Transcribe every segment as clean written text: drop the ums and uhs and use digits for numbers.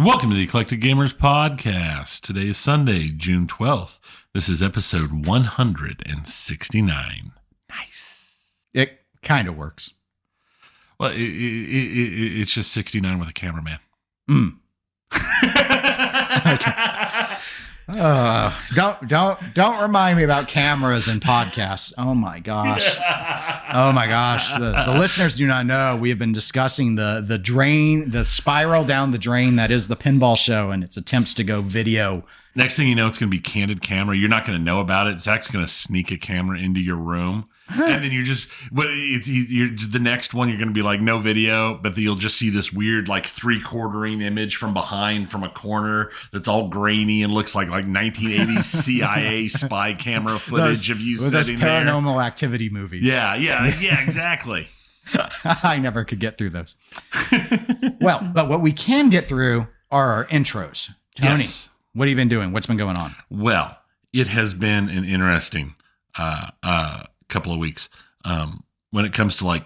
Welcome to the Eclectic Gamers Podcast. Today is Sunday, June 12th. This is episode 169. Nice. It kind of works. Well, it's just 69 with a cameraman. Don't remind me about cameras and podcasts. Oh my gosh. The listeners do not know. We have been discussing the spiral down the drain that is the pinball show and its attempts to go video. Next thing you know, it's going to be candid camera. You're not going to know about it. Zach's going to sneak a camera into your room. And then the next one, you're going to be like, no video, but you'll just see this weird, like 3/4 image from behind from a corner that's all grainy and looks like 1980s CIA spy camera footage of you sitting there. Paranormal Activity movies. Yeah, exactly. I never could get through those. Well, but what we can get through are our intros. Tony, yes. What have you been doing? What's been going on? Well, it has been an interesting couple of weeks when it comes to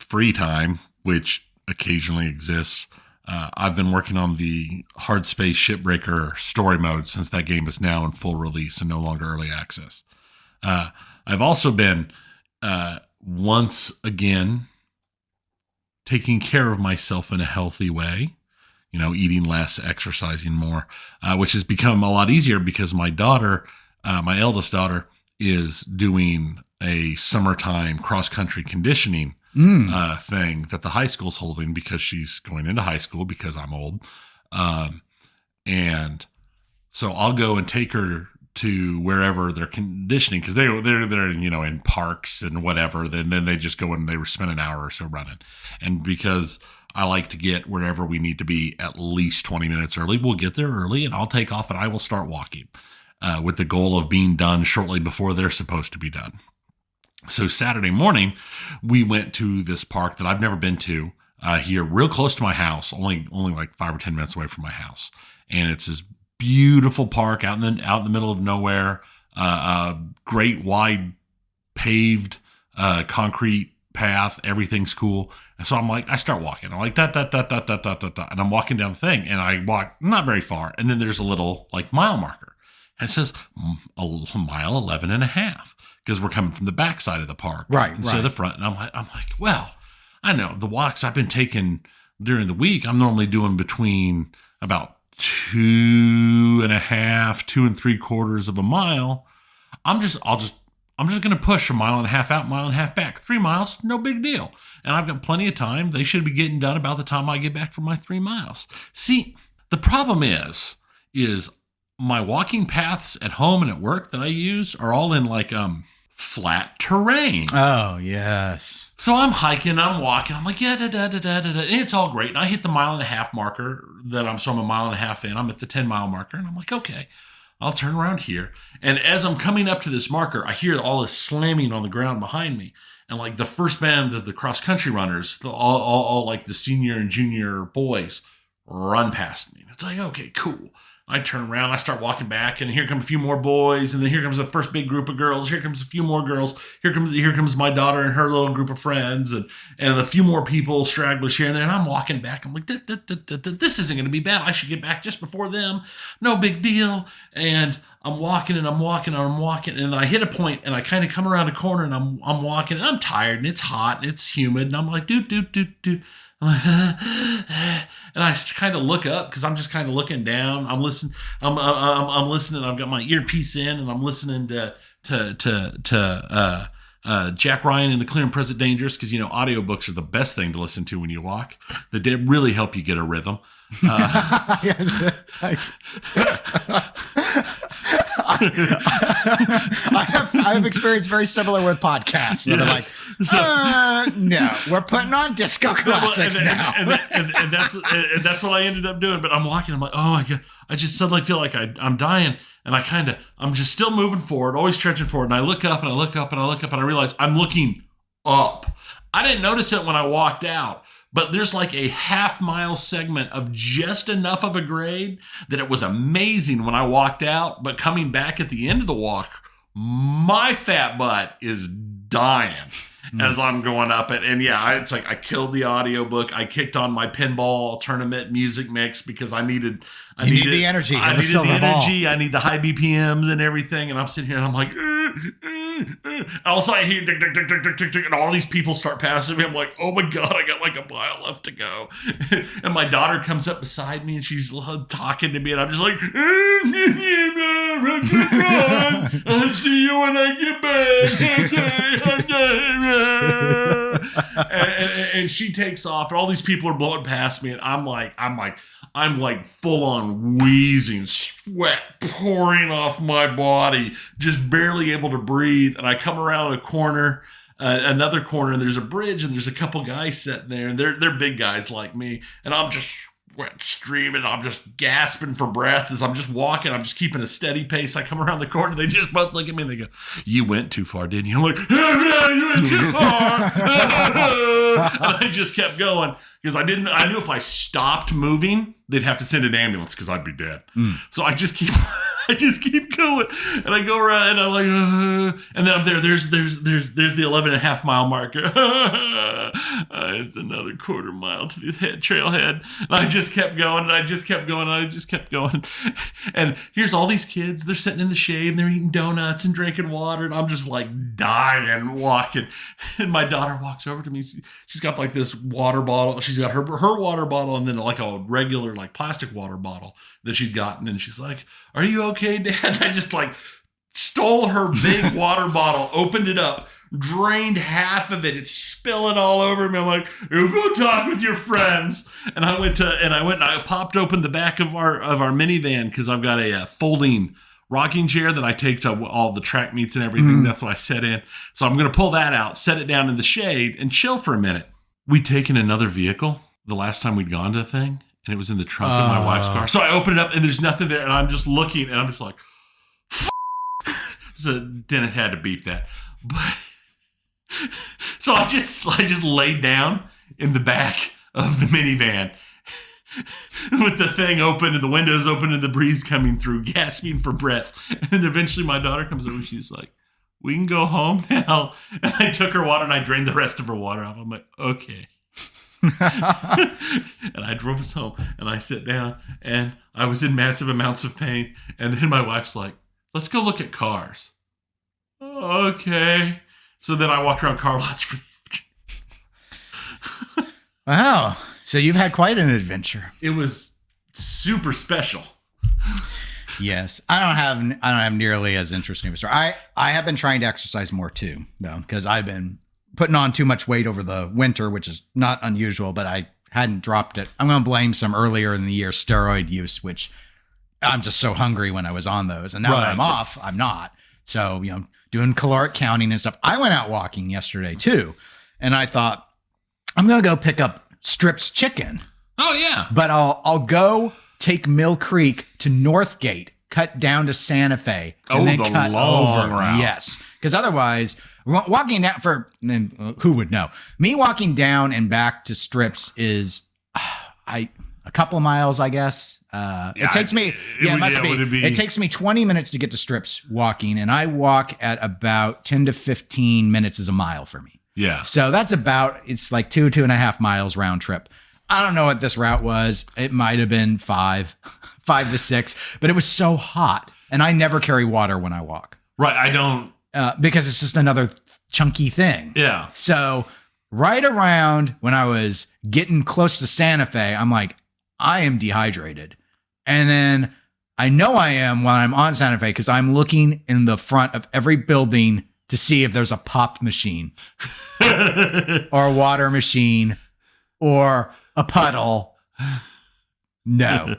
free time, which occasionally exists. I've been working on the Hard Space Shipbreaker story mode since that game is now in full release and no longer early access. I've also been once again taking care of myself in a healthy way, eating less, exercising more, which has become a lot easier because my daughter, my eldest daughter, is doing a summertime cross-country conditioning thing that the high school's holding because she's going into high school because I'm old. And so I'll go and take her to wherever they're conditioning because they're in parks and whatever. Then they just go and they spend an hour or so running. And because I like to get wherever we need to be at least 20 minutes early, we'll get there early and I'll take off and I will start walking with the goal of being done shortly before they're supposed to be done. So Saturday morning, we went to this park that I've never been to here, real close to my house, only like 5 or 10 minutes away from my house. And it's this beautiful park out in the middle of nowhere, great wide paved concrete path. Everything's cool. And so I start walking. I'm like, da. And I'm walking down the thing and I walk not very far. And then there's a little mile marker. And it says a mile 11 and a half because we're coming from the back side of the park instead of the front. And I'm like, well, I know the walks I've been taking during the week, I'm normally doing between about 2 and 3/4 of a mile. I'm just going to push a mile and a half out, mile and a half back. 3 miles, no big deal. And I've got plenty of time. They should be getting done about the time I get back from my 3 miles. See, the problem is my walking paths at home and at work that I use are all in flat terrain. Oh, yes. So I'm hiking, I'm walking, I'm like, and it's all great. And I hit the mile and a half marker I'm a mile and a half in. I'm at the 10-mile marker and I'm like, okay, I'll turn around here. And as I'm coming up to this marker, I hear all this slamming on the ground behind me. And the first band of the cross-country runners, all the senior and junior boys run past me. It's like, okay, cool. I turn around, I start walking back, and here come a few more boys, and then here comes the first big group of girls. Here comes a few more girls. Here comes my daughter and her little group of friends, and a few more people, stragglers here and there. And I'm walking back. I'm like, this isn't going to be bad. I should get back just before them. No big deal. And I'm walking, and I hit a point, and I kind of come around a corner, and I'm walking, and I'm tired, and it's hot, and it's humid, and I'm like, do. And I kind of look up because I'm just kind of looking down. I'm listening. I'm listening. I've got my earpiece in, and I'm listening to Jack Ryan and the Clear and Present Dangerous because audiobooks are the best thing to listen to when you walk. They really help you get a rhythm. I have experienced very similar with podcasts. Yes. No, we're putting on disco classics now. And that's what I ended up doing. But I'm walking. I'm like, oh my God. I just suddenly feel like I'm dying. And I'm just still moving forward, always stretching forward. And I look up and I look up and I look up and I realize I'm looking up. I didn't notice it when I walked out. But there's a half-mile segment of just enough of a grade that it was amazing when I walked out. But coming back at the end of the walk, my fat butt is dying. as I'm going up it. And yeah, it's like I killed the audiobook. I kicked on my pinball tournament music mix because I needed the energy. I needed the energy. I need the high BPMs and everything. And I'm sitting here and I'm like, also I hear tick, tick, tick, tick, tick, tick, tick, and all these people start passing me. I'm like, oh my God, I got like a mile left to go. And my daughter comes up beside me and she's talking to me and I'm just like, I'll see you when I get back. And she takes off and all these people are blowing past me and I'm like full on wheezing, sweat pouring off my body, just barely able to breathe. And I come around a corner, another corner, and there's a bridge, and there's a couple guys sitting there, and they're big guys like me, and I'm just sweat streaming. I'm just gasping for breath as I'm just walking. I'm just keeping a steady pace. I come around the corner, they just both look at me and they go, "You went too far, didn't you?" I'm like, "You went too far." And I just kept going because I knew if I stopped moving, they'd have to send an ambulance because I'd be dead. So I just keep going, and I go around, and I'm like, and then I'm there. There's the 11.5 mile marker. It's another quarter mile to the trailhead. And I just kept going, and I just kept going, and I just kept going. And here's all these kids. They're sitting in the shade, and they're eating donuts and drinking water, and I'm just like dying walking. And my daughter walks over to me. She's got like this water bottle. She's got her water bottle, and then like a regular like plastic water bottle that she'd gotten, and she's like, "Are you okay, Dad?" And I just like stole her big water bottle, opened it up, drained half of it. It's spilling all over me. I'm like, "You go talk with your friends." And I went and I popped open the back of our minivan because I've got a folding rocking chair that I take to all the track meets and everything. That's what I set in. So I'm going to pull that out, set it down in the shade, and chill for a minute. We'd taken another vehicle the last time we'd gone to a thing, and it was in the trunk of my wife's car. So I open it up, and there's nothing there, and I'm just looking, and I'm just like, so Dennis had to beep that. But so I just laid down in the back of the minivan with the thing open and the windows open and the breeze coming through, gasping for breath. And eventually my daughter comes over and she's like, "We can go home now." And I took her water and I drained the rest of her water off. I'm like, okay. And I drove us home and I sat down and I was in massive amounts of pain. And then my wife's like, "Let's go look at cars." Okay. So then I walked around car lots for the afternoon. Wow. So you've had quite an adventure. It was super special. Yes. I don't have nearly as interesting of a story. I have been trying to exercise more too, though, because I've been putting on too much weight over the winter, which is not unusual, but I hadn't dropped it. I'm going to blame some earlier in the year steroid use, which I'm just so hungry when I was on those. And now that I'm off, I'm not. So, doing caloric counting and stuff. I went out walking yesterday too. And I thought, I'm going to go pick up Strips chicken. Oh yeah. But I'll go take Mill Creek to Northgate, cut down to Santa Fe, and then cut long over. route. Yes. Because otherwise, walking down who would know? Me walking down and back to Strips is a couple of miles, I guess. It takes me, it takes me 20 minutes to get to Strips walking, and I walk at about 10 to 15 minutes is a mile for me. Yeah. So that's it's like 2.5 miles round trip. I don't know what this route was. It might have been 5 to 6, but it was so hot, and I never carry water when I walk. Right. I don't. Because it's just another chunky thing. Yeah. So right around when I was getting close to Santa Fe, I'm like, I am dehydrated. And then I know I am while I'm on Santa Fe because I'm looking in the front of every building to see if there's a pop machine or a water machine or a puddle. No.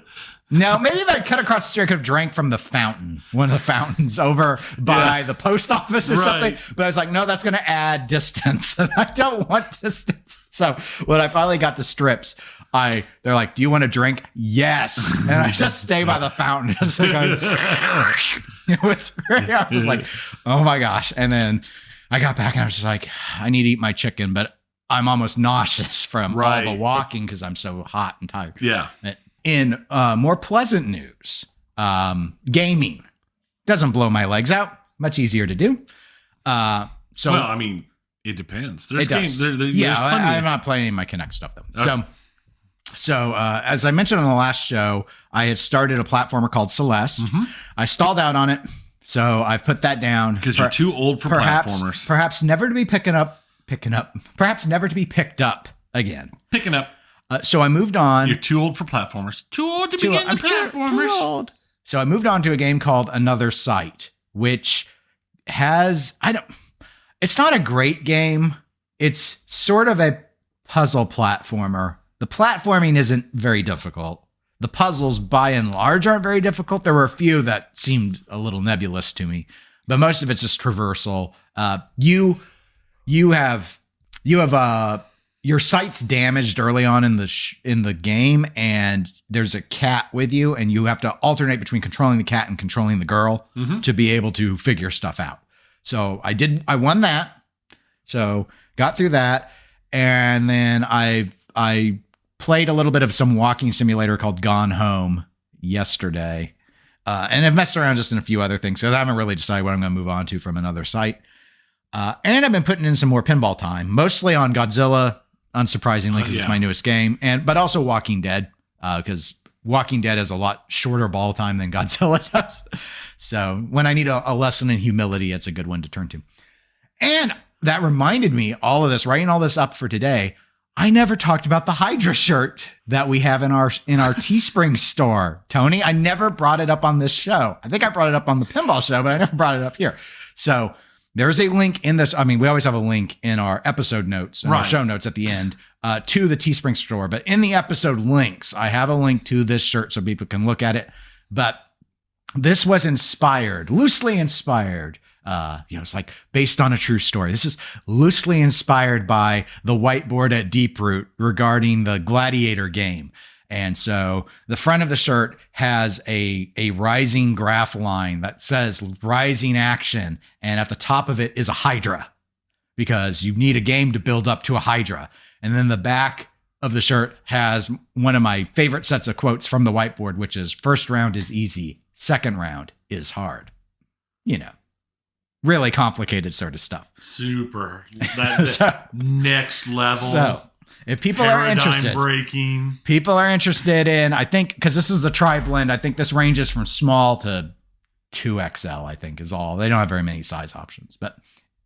No, maybe if I cut across the street, I could have drank from the fountain, one of the fountains over by the post office or something. But I was like, no, that's going to add distance. And I don't want distance. So when I finally got to Strips, they're like, "Do you want a drink?" Yes. And I just stay by the fountain. It was great. I was just like, oh my gosh. And then I got back and I was just like, I need to eat my chicken, but I'm almost nauseous from all the walking because I'm so hot and tired. Yeah. In more pleasant news, gaming doesn't blow my legs out. Much easier to do. It depends. There's It does. games. There's I'm not playing any of my Kinect stuff though. Okay. So as I mentioned on the last show, I had started a platformer called Celeste. I stalled out on it, so I've put that down because you're too old for platformers. Perhaps never to be perhaps never to be picked up again. Picking up. So I moved on. You're too old for platformers. Too old to begin the platformers. Too old. So I moved on to a game called Another Sight, which has it's not a great game. It's sort of a puzzle platformer. The platforming isn't very difficult. The puzzles, by and large, aren't very difficult. There were a few that seemed a little nebulous to me, but most of it's just traversal. You have your sight's damaged early on in the game, and there's a cat with you, and you have to alternate between controlling the cat and controlling the girl to be able to figure stuff out. So I won that. So got through that, and then I played a little bit of some walking simulator called Gone Home yesterday, and I've messed around just in a few other things. So I haven't really decided what I'm going to move on to from Another Sight. And I've been putting in some more pinball time, mostly on Godzilla, unsurprisingly, because it's my newest game, but also Walking Dead, because Walking Dead has a lot shorter ball time than Godzilla does. So when I need a lesson in humility, it's a good one to turn to. And that reminded me, all of this, writing all this up for today, I never talked about the Hydra shirt that we have in our Teespring store, Tony. I never brought it up on this show. I think I brought it up on the pinball show, but I never brought it up here. So there's a link in this. I mean, we always have a link in our episode notes, our show notes at the end, to the Teespring store. But in the episode links, I have a link to this shirt so people can look at it. But this was loosely inspired. It's like based on a true story. This is loosely inspired by the whiteboard at Deep Root regarding the Gladiator game. And so the front of the shirt has a rising graph line that says rising action. And at the top of it is a Hydra, because you need a game to build up to a Hydra. And then the back of the shirt has one of my favorite sets of quotes from the whiteboard, which is, first round is easy, second round is hard. Really complicated sort of stuff. Super. That next level. So if people are interested, breaking. People are interested in, I think, because this is a tri-blend, I think this ranges from small to 2XL, I think is all. They don't have very many size options, but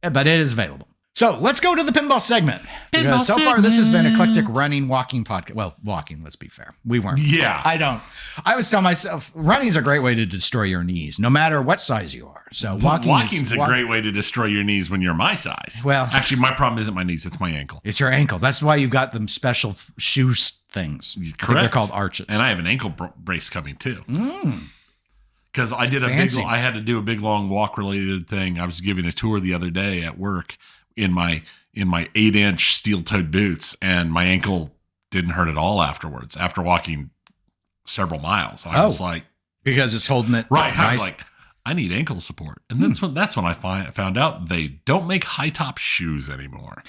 it is available. So let's go to the pinball segment. Because so far, this has been eclectic running, walking podcast. Well, walking, let's be fair. We weren't. Yeah. I always tell myself, running's a great way to destroy your knees, no matter what size you are. So walking's a great way to destroy your knees when you're my size. Well, actually, my problem isn't my knees. It's my ankle. It's your ankle. That's why you've got them special shoe things. Correct. They're called arches. And I have an ankle brace coming too. Because I did I had to do a big, long walk related thing. I was giving a tour the other day at work in my 8-inch steel-toed boots, and my ankle didn't hurt at all afterwards. After walking several miles, I was like, because it's holding it right. Nice. I was like, I need ankle support, and that's when I found out they don't make high top shoes anymore.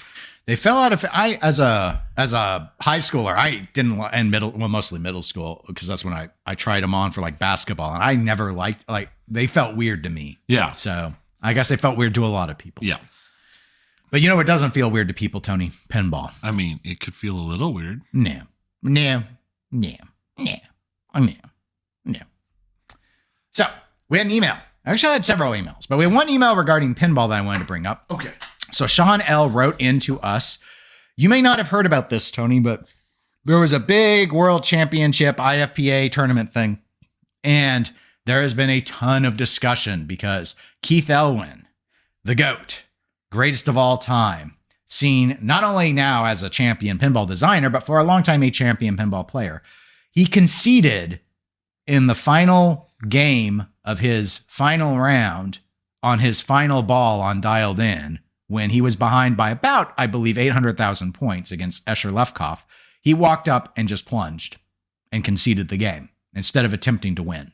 They fell out of. As a high schooler, I didn't, and mostly middle school, because that's when I tried them on for like basketball, and I never liked, they felt weird to me. Yeah. So I guess they felt weird to a lot of people. Yeah. But you know what doesn't feel weird to people, Tony? Pinball. I mean, it could feel a little weird. No. So we had an email. Actually, I had several emails, but we had one email regarding pinball that I wanted to bring up. Okay. So Sean L. wrote into us. You may not have heard about this, Tony, but there was a big world championship IFPA tournament thing. And there has been a ton of discussion because Keith Elwin, the GOAT, greatest of all time, seen not only now as a champion pinball designer, but for a long time a champion pinball player. He conceded in the final game of his final round on his final ball on Dialed In, when he was behind by about, I believe, 800,000 points against Escher Lefkoff. He walked up and just plunged and conceded the game instead of attempting to win.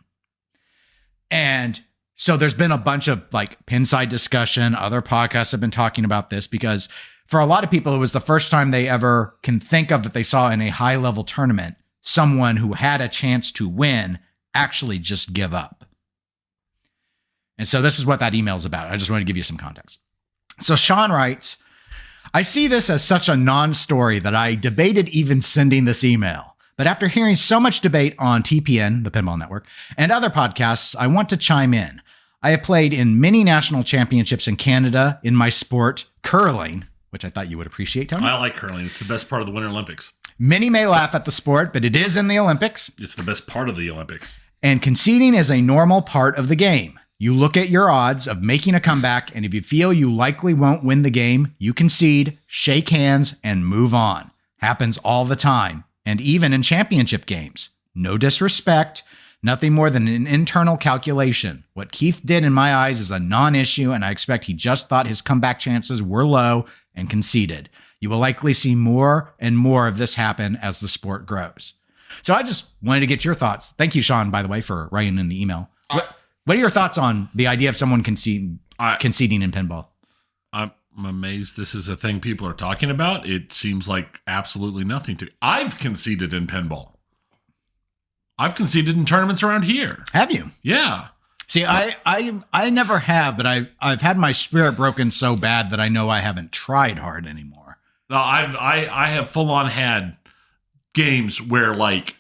And so there's been a bunch of pinside discussion. Other podcasts have been talking about this because for a lot of people, it was the first time they ever can think of that they saw in a high level tournament, someone who had a chance to win actually just give up. And so this is what that email is about. I just want to give you some context. So Sean writes, I see this as such a non-story that I debated even sending this email. But after hearing so much debate on TPN, the Pinball Network, and other podcasts, I want to chime in. I have played in many national championships in Canada in my sport, curling, which I thought you would appreciate, Tony. I like curling. It's the best part of the Winter Olympics. Many may laugh at the sport, but it is in the Olympics. It's the best part of the Olympics. And conceding is a normal part of the game. You look at your odds of making a comeback, and if you feel you likely won't win the game, you concede, shake hands, and move on. Happens all the time, and even in championship games. No disrespect, nothing more than an internal calculation. What Keith did in my eyes is a non-issue, and I expect he just thought his comeback chances were low and conceded. You will likely see more and more of this happen as the sport grows. So I just wanted to get your thoughts. Thank you, Sean, by the way, for writing in the email. What are your thoughts on the idea of someone conceding in pinball? I'm amazed this is a thing people are talking about. It seems like absolutely nothing to. I've conceded in pinball. I've conceded in tournaments around here. Have you? Yeah. See, I never have, but I've had my spirit broken so bad that I know I haven't tried hard anymore. No, I have full on had games where like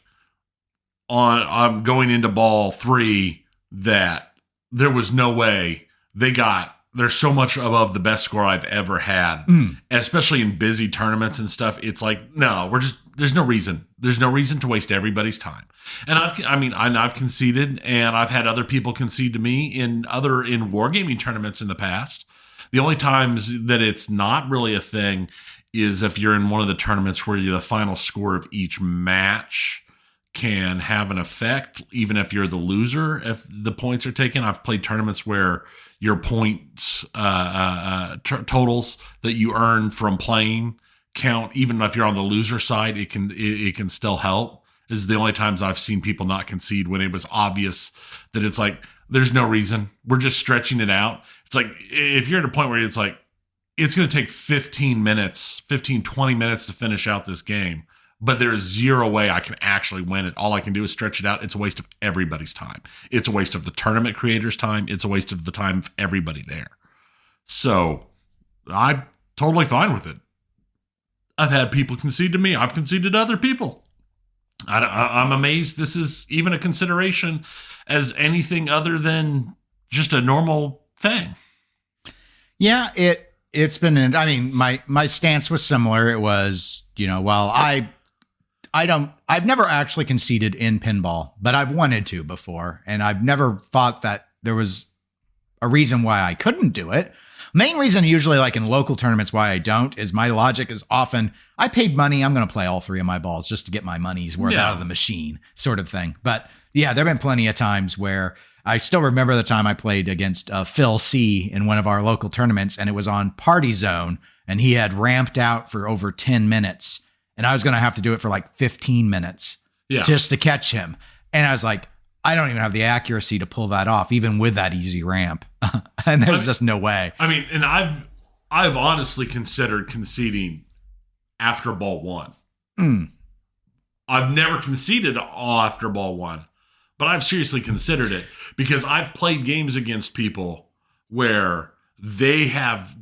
I'm going into ball 3 that there was no way they're so much above the best score I've ever had, especially in busy tournaments and stuff. It's like, no, there's no reason. There's no reason to waste everybody's time. And I've conceded, and I've had other people concede to me in wargaming tournaments in the past. The only times that it's not really a thing is if you're in one of the tournaments where the final score of each match can have an effect, even if you're the loser, if the points are taken. I've played tournaments where your points totals that you earn from playing count, even if you're on the loser side. It can still help. This is the only times I've seen people not concede when it was obvious that it's like, there's no reason. We're just stretching it out. It's like, if you're at a point where it's like, it's going to take 20 minutes to finish out this game, but there's zero way I can actually win it. All I can do is stretch it out. It's a waste of everybody's time. It's a waste of the tournament creator's time. It's a waste of the time of everybody there. So I'm totally fine with it. I've had people concede to me. I've conceded to other people. I'm amazed this is even a consideration as anything other than just a normal thing. Yeah, it's been, I mean, my stance was similar. It was, well, I've never actually conceded in pinball, but I've wanted to before. And I've never thought that there was a reason why I couldn't do it. Main reason usually, like in local tournaments, why I don't is my logic is often I paid money. I'm going to play all 3 of my balls just to get my money's worth out of the machine sort of thing. But yeah, there've been plenty of times where I still remember the time I played against Phil C in one of our local tournaments, and it was on Party Zone, and he had ramped out for over 10 minutes, and I was going to have to do it for like 15 minutes just to catch him. And I was like, I don't even have the accuracy to pull that off, even with that easy ramp. And there's just no way. I mean, and I've honestly considered conceding after ball 1. I've never conceded after ball 1. But I've seriously considered it because I've played games against people where they have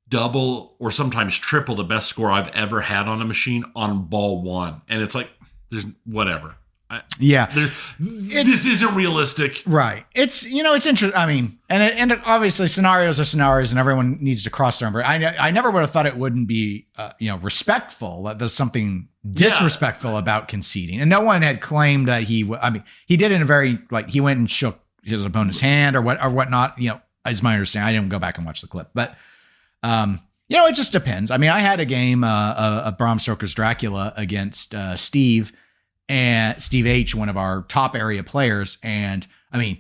double or sometimes triple the best score I've ever had on a machine on ball 1. And it's like, there's whatever. This isn't realistic. Right. It's interesting. I mean, and obviously scenarios are scenarios and everyone needs to cross their own. I never would have thought it wouldn't be, respectful, that there's something disrespectful about conceding. And no one had claimed that he did it in a very, like, he went and shook his opponent's hand or whatnot, is my understanding. I didn't go back and watch the clip, but, it just depends. I mean, I had a game, a Bram Stoker's Dracula against, Steve H, one of our top area players. And I mean,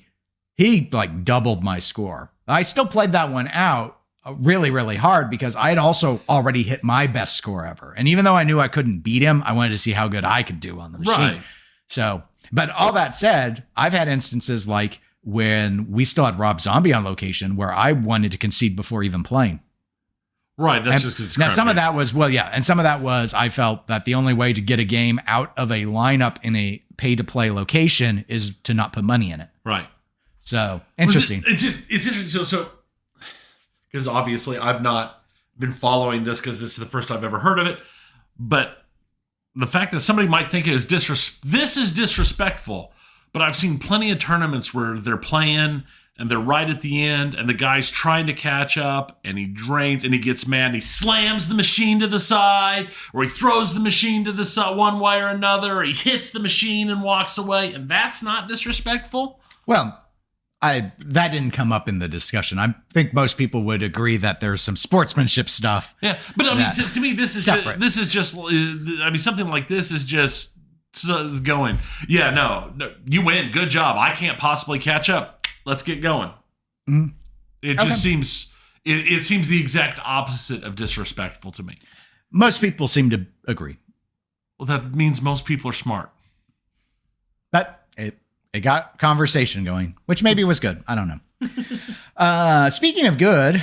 he like doubled my score. I still played that one out really, really hard because I had also already hit my best score ever. And even though I knew I couldn't beat him, I wanted to see how good I could do on the machine. Right. So, but all that said, I've had instances like when we still had Rob Zombie on location where I wanted to concede before even playing. Right. That's just now some of that was, and some of that was I felt that the only way to get a game out of a lineup in a pay to play location is to not put money in it. Right. So interesting. It's interesting. So because obviously I've not been following this because this is the first I've ever heard of it. But the fact that somebody might think it is this is disrespectful. But I've seen plenty of tournaments where they're playing and they're right at the end and the guy's trying to catch up and he drains and he gets mad and he slams the machine to the side, or he throws the machine to the side one way or another, or he hits the machine and walks away. And that's not disrespectful. Well, that didn't come up in the discussion. I think most people would agree that there's some sportsmanship stuff. Yeah, but I mean, to me, this is just. I mean, something like this is just going. Yeah, no, you win. Good job. I can't possibly catch up. Let's get going. Mm-hmm. It just seems. It seems the exact opposite of disrespectful to me. Most people seem to agree. Well, that means most people are smart. But it got conversation going, which maybe was good. I don't know. Speaking of good,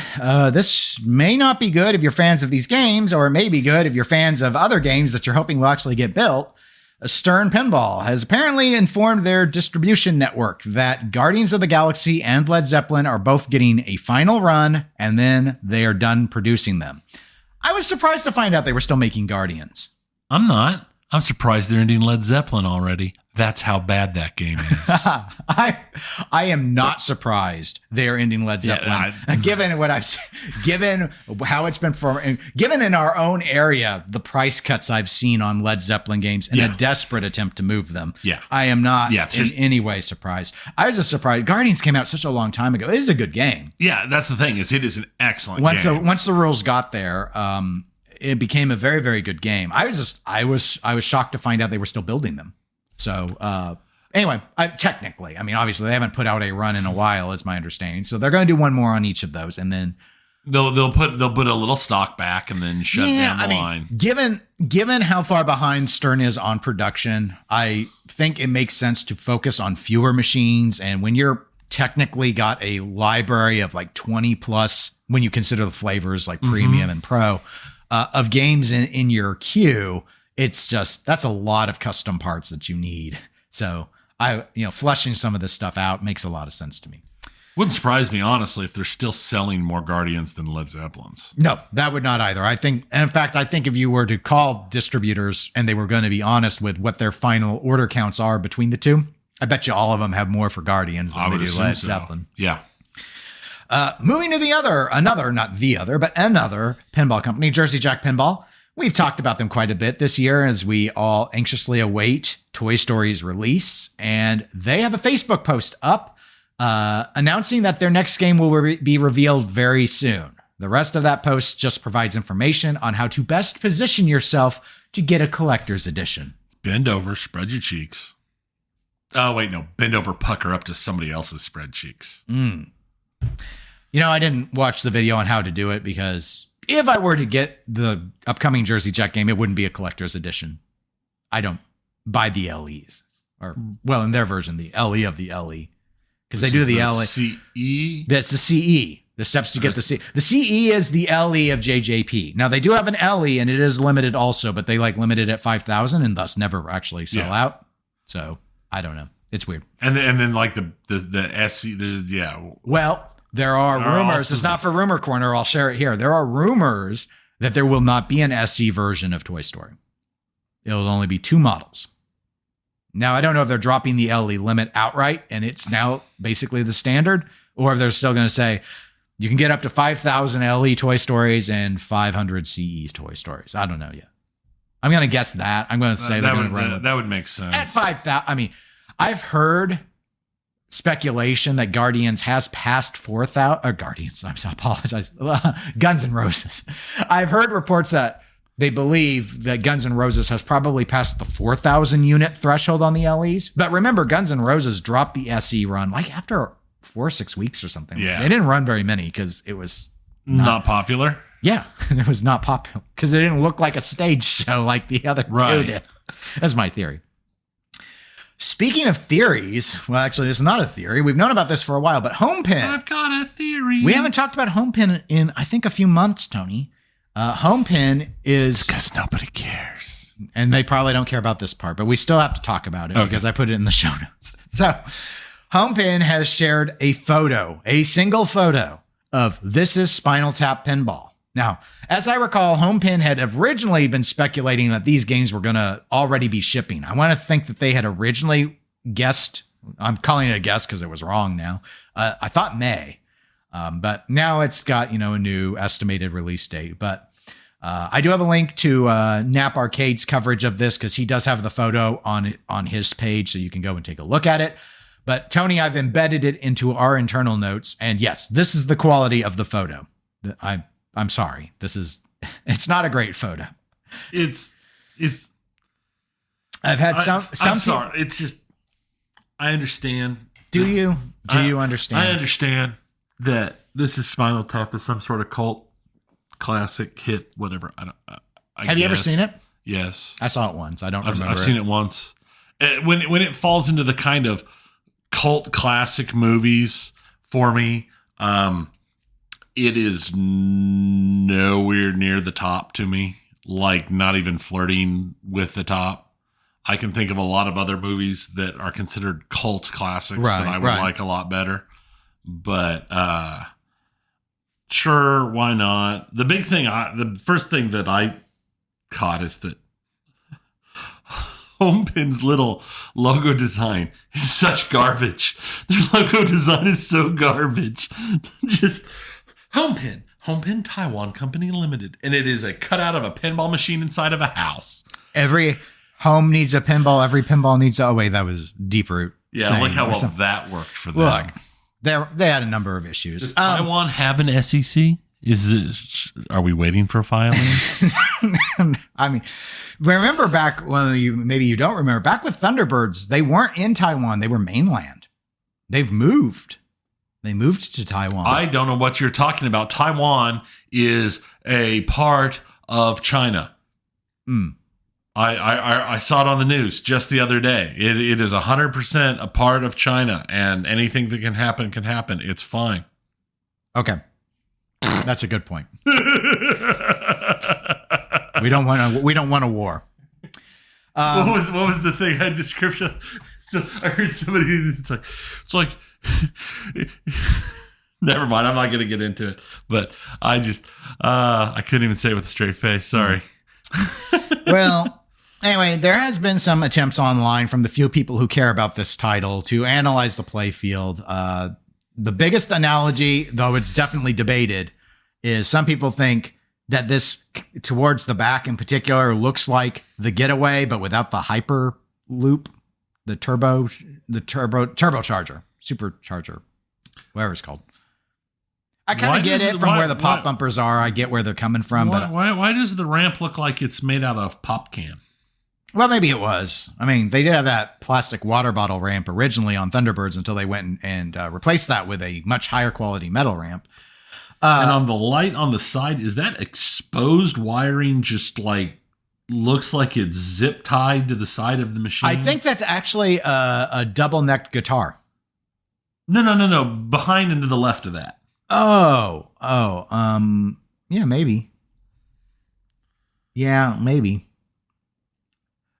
this may not be good if you're fans of these games, or it may be good if you're fans of other games that you're hoping will actually get built. Stern Pinball has apparently informed their distribution network that Guardians of the Galaxy and Led Zeppelin are both getting a final run, and then they are done producing them. I was surprised to find out they were still making Guardians. I'm not. I'm surprised they're ending Led Zeppelin already. That's how bad that game is. I am not surprised they are ending Led Zeppelin. Yeah, given how it's been given in our own area, the price cuts I've seen on Led Zeppelin games in a desperate attempt to move them. Yeah. I am not in any way surprised. I was just surprised. Guardians came out such a long time ago. It is a good game. Yeah, that's the thing. It is an excellent game. Once the rules got there, it became a very, very good game. I was shocked to find out they were still building them. So anyway, technically, I mean, obviously they haven't put out a run in a while, is my understanding. So they're going to do one more on each of those, and then they'll put a little stock back and then shut down the line. Given how far behind Stern is on production, I think it makes sense to focus on fewer machines. And when you're technically got a library of like 20 plus, when you consider the flavors like premium and pro of games in your queue. That's a lot of custom parts that you need. So flushing some of this stuff out makes a lot of sense to me. Wouldn't surprise me, honestly, if they're still selling more Guardians than Led Zeppelins. No, that would not either. I think if you were to call distributors and they were going to be honest with what their final order counts are between the two, I bet you all of them have more for Guardians than they do Led Zeppelin. Yeah. Moving to another pinball company, Jersey Jack Pinball. We've talked about them quite a bit this year as we all anxiously await Toy Story's release. And they have a Facebook post up announcing that their next game will be revealed very soon. The rest of that post just provides information on how to best position yourself to get a collector's edition. Bend over, spread your cheeks. Oh, wait, no. Bend over, pucker up to somebody else's spread cheeks. I didn't watch the video on how to do it because if I were to get the upcoming Jersey Jack game, it wouldn't be a collector's edition. I don't buy the LEs. Or, well, in their version, the LE of the LE. Because they do the LE. CE? That's the CE. The steps to get the CE. The CE is the LE of JJP. Now, they do have an LE, and it is limited also, but they limit it at 5,000 and thus never actually sell out. So, I don't know. It's weird. And then like the SC, there's, Well, there are rumors. It's not for Rumor Corner. I'll share it here. There are rumors that there will not be an SE version of Toy Story. It'll only be 2 models. Now, I don't know if they're dropping the LE limit outright and it's now basically the standard, or if they're still going to say you can get up to 5,000 LE Toy Stories and 500 CE Toy Stories. I don't know yet. I'm going to guess that. I'm going to say that would make sense. At 5,000. I mean, I've heard speculation that Guardians has passed 4,000, or Guardians, I apologize, Guns N' Roses. I've heard reports that they believe that Guns N' Roses has probably passed the 4,000 unit threshold on the LEs. But remember, Guns N' Roses dropped the SE run after 4 or 6 weeks or something. Yeah. They didn't run very many because it was not popular. Yeah, it was not popular because it didn't look like a stage show like the other two did. That's my theory. Speaking of theories, well, actually, this is not a theory. We've known about this for a while, but Homepin. I've got a theory. We haven't talked about Homepin in, I think, a few months, Tony. Homepin is... because nobody cares. And they probably don't care about this part, but we still have to talk about it because I put it in the show notes. So, Homepin has shared a single photo of This Is Spinal Tap Pinball. Now, as I recall, Homepin had originally been speculating that these games were going to already be shipping. I want to think that they had originally guessed. I'm calling it a guess because it was wrong now. I thought May, but now it's got, a new estimated release date. But I do have a link to Nap Arcade's coverage of this because he does have the photo on his page, so you can go and take a look at it. But Tony, I've embedded it into our internal notes, and yes, this is the quality of the photo. I'm sorry. It's not a great photo. I've had I'm sorry. It's just, I understand. Do you understand? I understand that this is Spinal Tap is some sort of cult classic hit, whatever. Have you ever seen it? Yes. I saw it once. I don't remember. I've seen it once. When it falls into the kind of cult classic movies for me, it is nowhere near the top to me, like not even flirting with the top. I can think of a lot of other movies that are considered cult classics that I would like a lot better. But sure, why not? The first thing that I caught is that Homepin's little logo design is such garbage. Their logo design is so garbage. Just Homepin Taiwan Company Limited. And it is a cutout of a pinball machine inside of a house. Every home needs a pinball. Every pinball needs that was Deep Root. Yeah, look how well that worked for them. Look, they had a number of issues. Does Taiwan have an SEC? Are we waiting for filings? I mean, remember back when maybe you don't remember, back with Thunderbirds, they weren't in Taiwan. They were mainland. They've moved. They moved to Taiwan. I don't know what you're talking about. Taiwan is a part of China. I saw it on the news just the other day. It is 100% a part of China, and anything that can happen. It's fine. Okay. That's a good point. We don't want a war. What was the thing? I description. So I heard somebody. It's like. Never mind. I'm not going to get into it. But I couldn't even say it with a straight face. Sorry. Well, anyway, there has been some attempts online from the few people who care about this title to analyze the play field. The biggest analogy, though it's definitely debated, is some people think that this, towards the back in particular, looks like the Getaway, but without the hyper loop, the turbocharger, supercharger, whatever it's called. I kind of get it from where the pop bumpers are. I get where they're coming from. Why does the ramp look like it's made out of pop can? Well, maybe it was. I mean, they did have that plastic water bottle ramp originally on Thunderbirds until they went and replaced that with a much higher quality metal ramp. And on the light on the side, is that exposed wiring just like looks like it's zip tied to the side of the machine? I think that's actually a double necked guitar. No. Behind and to the left of that. Yeah, maybe. Yeah, maybe.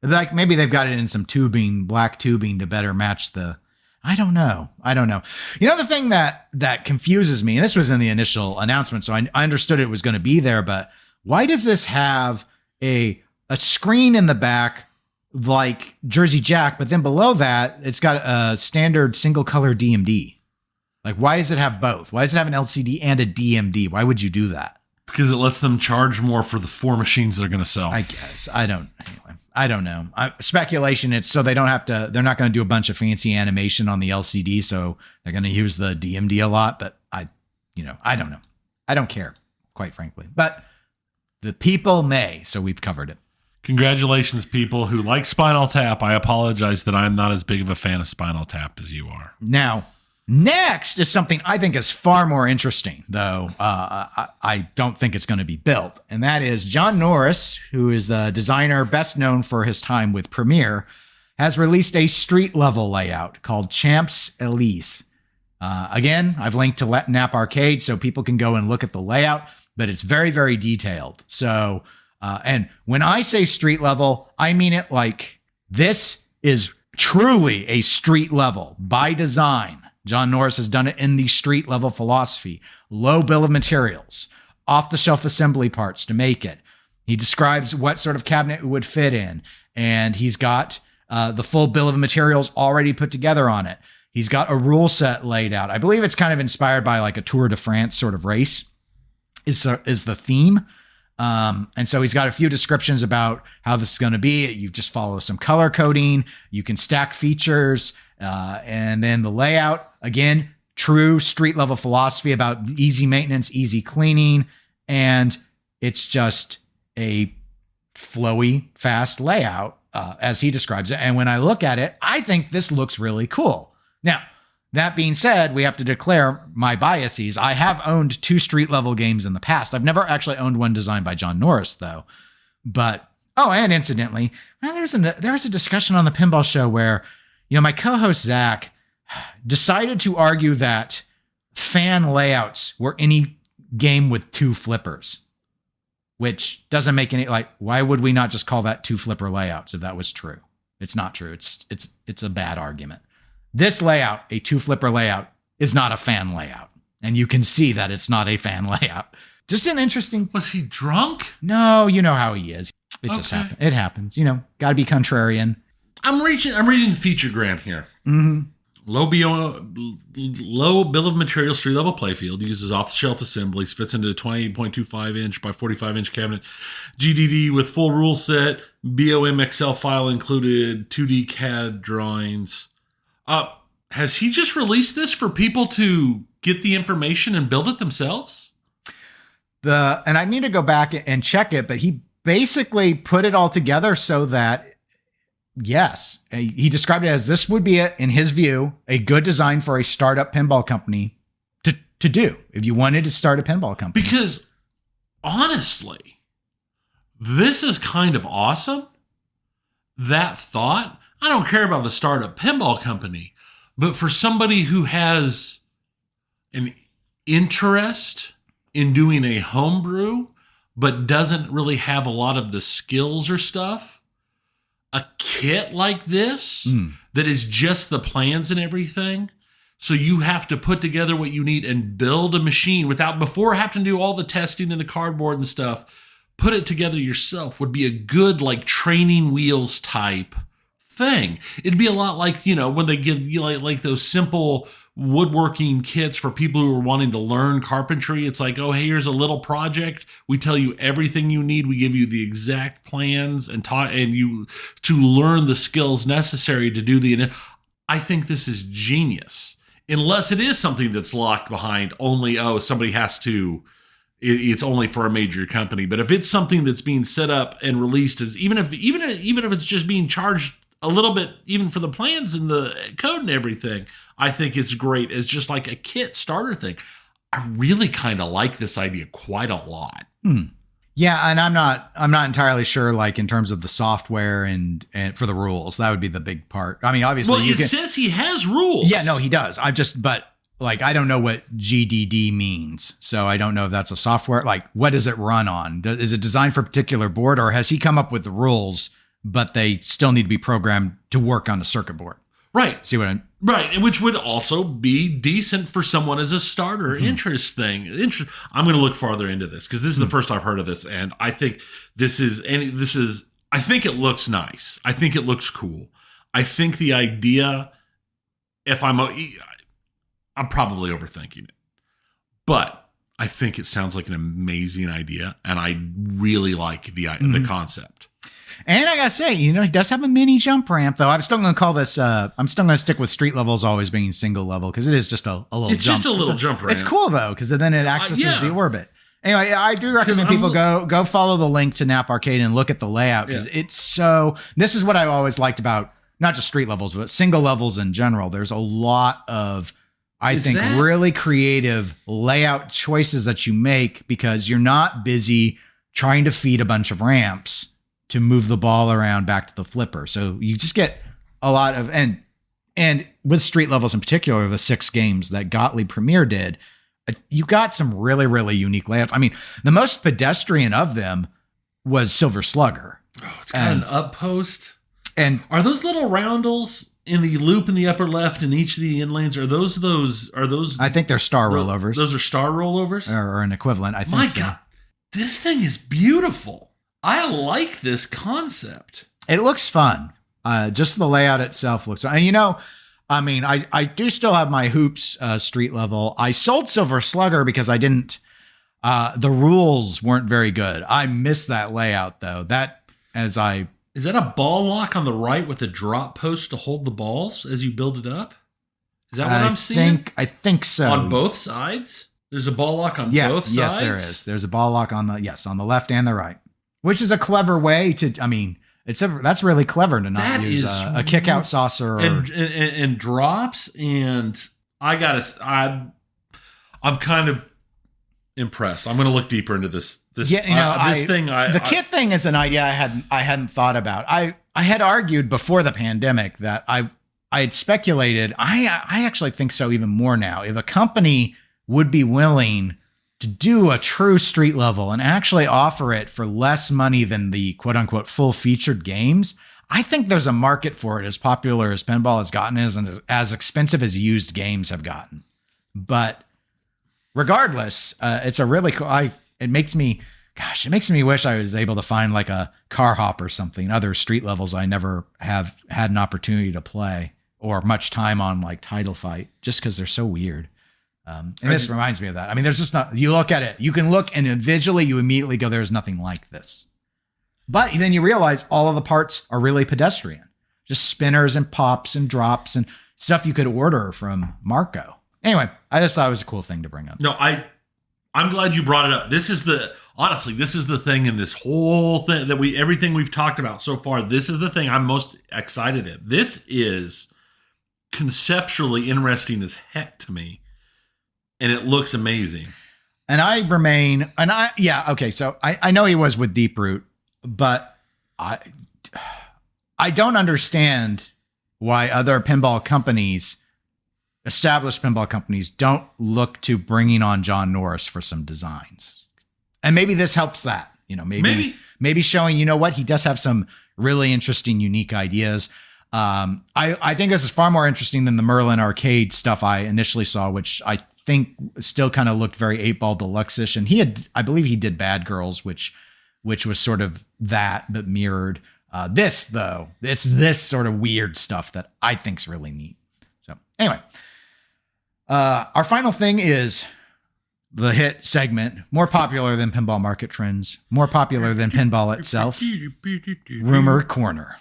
Like maybe they've got it in some tubing, black tubing to better match the. I don't know. The thing that confuses me, and this was in the initial announcement, so I understood it was going to be there, but why does this have a screen in the back like Jersey Jack, but then below that, it's got a standard single color DMD? Like, why does it have both? Why does it have an LCD and a DMD? Why would you do that? Because it lets them charge more for the 4 machines they're going to sell. I guess. I don't know. Speculation. It's so they're not going to do a bunch of fancy animation on the LCD. So they're going to use the DMD a lot, but I don't know. I don't care, quite frankly, but the people may, so we've covered it. Congratulations, people who like Spinal Tap. I apologize that I'm not as big of a fan of Spinal Tap as you are. Now, next is something I think is far more interesting, though I don't think it's going to be built. And that is Jon Norris, who is the designer best known for his time with Premiere, has released a street level layout called Champs Elysees. Again, I've linked to Nap Arcade so people can go and look at the layout, but it's very, very detailed. So, and when I say street level, I mean it like this is truly a street level by design. Jon Norris has done it in the street level philosophy, low bill of materials, off-the-shelf assembly parts to make it. He describes what sort of cabinet it would fit in, and he's got the full bill of materials already put together on it. He's got a rule set laid out. I believe it's kind of inspired by like a Tour de France sort of race is the theme. And so he's got a few descriptions about how this is going to be. You just follow some color coding. You can stack features. And then the layout, again, true street level philosophy about easy maintenance, easy cleaning. And it's just a flowy, fast layout, as he describes it. And when I look at it, I think this looks really cool. Now, that being said, we have to declare my biases. I have owned 2 street level games in the past. I've never actually owned one designed by Jon Norris, though. But, and incidentally, there was a discussion on the Pinball Show where, my co-host Zach decided to argue that fan layouts were any game with 2 flippers, which doesn't make any, why would we not just call that 2 flipper layouts if that was true? It's not true. It's a bad argument. This layout, a 2 flipper layout, is not a fan layout. And you can see that it's not a fan layout. Just an interesting. Was he drunk? No, you know how he is. It just happens. It happens. Got to be contrarian. I'm reading the feature grant here. Mm-hmm. Low bill of material street level playfield, uses off the shelf assemblies, fits into a 28.25 inch by 45 inch cabinet, GDD with full rule set, BOM Excel file included, 2D CAD drawings. Has he just released this for people to get the information and build it themselves? And I need to go back and check it, but he basically put it all together so that, yes, he described it as this would be, in his view, a good design for a startup pinball company to do if you wanted to start a pinball company. Because honestly, this is kind of awesome. That thought. I don't care about the startup pinball company, but for somebody who has an interest in doing a homebrew, but doesn't really have a lot of the skills or stuff, a kit like this that is just the plans and everything. So you have to put together what you need and build a machine before having to do all the testing and the cardboard and stuff. Put it together yourself would be a good training wheels type thing. It'd be a lot like, when they give you like those simple woodworking kits for people who are wanting to learn carpentry. It's like, oh, hey, here's a little project. We tell you everything you need. We give you the exact plans and you to learn the skills necessary to do I think this is genius. Unless it is something that's locked behind only, somebody has to, it's only for a major company. But if it's something that's being set up and released as, even if it's just being charged a little bit, even for the plans and the code and everything, I think it's great as just like a kit starter thing. I really kind of like this idea quite a lot. Yeah, and I'm not entirely sure, in terms of the software and for the rules. That would be the big part. I mean, obviously, it says he has rules. Yeah, no, he does. I don't know what GDD means, so I don't know if that's a software. What does it run on? Is it designed for a particular board, or has he come up with the rules, but they still need to be programmed to work on a circuit board? Right. See what I'm... Right, and which would also be decent for someone as a starter interest thing. I'm going to look farther into this because this is the first I've heard of this, and I think I think it looks nice. I think it looks cool. I think the idea, I'm probably overthinking it, but I think it sounds like an amazing idea, and I really like the concept. And I gotta say, he does have a mini jump ramp, though. I'm still going to call this, I'm still going to stick with street levels always being single level, because it is just a little jump. It's just a little jump ramp. It's cool, though, because then it accesses the orbit. Anyway, I do recommend people go follow the link to Nap Arcade and look at the layout, because this is what I always liked about not just street levels, but single levels in general. There's a lot of, I think, really creative layout choices that you make, because you're not busy trying to feed a bunch of ramps to move the ball around back to the flipper. So you just get a lot of, and with street levels in particular, the 6 games that Gottlieb Premier did, you got some really, really unique layouts. I mean, the most pedestrian of them was Silver Slugger. Oh, it's got an up post. And are those little roundels in the loop in the upper left and each of the in lanes, are those? I think they're star rollovers. Those are star rollovers? Or an equivalent, I think. My so. God, this thing is beautiful. I like this concept. It looks fun. Just the layout itself looks, and you know, I mean, I do still have my Hoops street level. I sold Silver Slugger because I didn't, the rules weren't very good. I missed that layout though. Is that a ball lock on the right with a drop post to hold the balls as you build it up? Is that what I'm seeing? I think so. On both sides? There's a ball lock on both sides? Yes, there is. There's a ball lock on the left and the right, which is a clever way to, I mean, that's really clever to not use a kick out saucer and drops. And I'm kind of impressed. I'm going to look deeper into this. This thing. The kit thing is an idea I hadn't thought about. I had argued before the pandemic that I had speculated. I actually think so even more now. If a company would be willing to do a true street level and actually offer it for less money than the quote unquote full featured games, I think there's a market for it, as popular as pinball has gotten and as expensive as used games have gotten. But regardless, it's a really cool. It makes me wish I was able to find like a car hop or something, other street levels I never have had an opportunity to play or much time on, like Title Fight, just because they're so weird. And this reminds me of that. I mean, there's just not, you look at it, you can look and visually you immediately go, there's nothing like this. But then you realize all of the parts are really pedestrian, just spinners and pops and drops and stuff you could order from Marco. Anyway, I just thought it was a cool thing to bring up. No, I'm glad you brought it up. This is the thing in this whole thing that everything we've talked about so far. This is the thing I'm most excited at. This is conceptually interesting as heck to me, and it looks amazing. And so I know he was with Deep Root, but I don't understand why other pinball companies, established pinball companies, don't look to bringing on Jon Norris for some designs. And maybe this helps that, maybe showing, you know what, he does have some really interesting, unique ideas. I think this is far more interesting than the Merlin arcade stuff I initially saw, which I think still kind of looked very 8-Ball Deluxe-ish. And I believe he did Bad Girls, which was sort of that, but mirrored. This though, it's this sort of weird stuff that I think's really neat. So anyway, our final thing is the hit segment, more popular than Pinball Market Trends, more popular than pinball itself. Rumor Corner.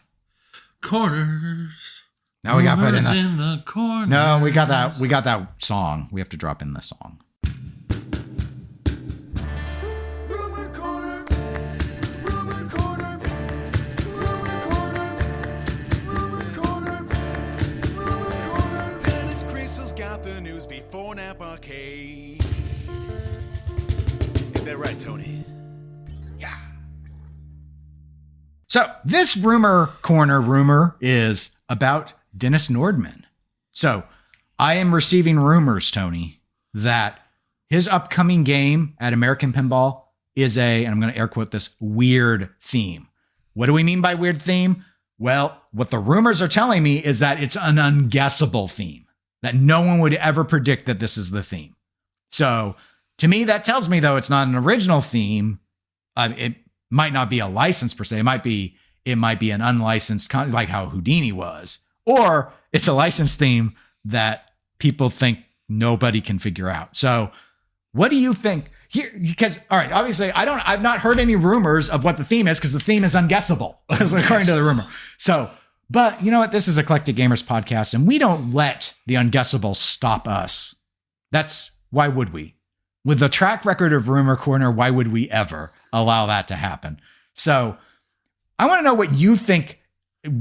Corners. Now we got to put in the corner. No, we got that song. We have to drop in the song. Rumor corner. Rumor corner. Rumor corner. Rumor corner. Rumor corner. Dennis Creasel's got the news before Nap Arcade. Ain't that right, Tony? Yeah. So this rumor corner is about Dennis Nordman. So I am receiving rumors, Tony, that his upcoming game at American Pinball is and I'm going to air quote this, weird theme. What do we mean by weird theme? Well, what the rumors are telling me is that it's an unguessable theme, that no one would ever predict that this is the theme. So to me, that tells me, though, it's not an original theme. It might not be a license per se. It might be an unlicensed, like how Houdini was, or it's a licensed theme that people think nobody can figure out. So what do you think here? Because, all right, obviously I've not heard any rumors of what the theme is because the theme is unguessable according to the rumor. So, but you know what? This is Eclectic Gamers Podcast and we don't let the unguessable stop us. Why would we? With the track record of Rumor Corner, why would we ever allow that to happen? So I want to know what you think,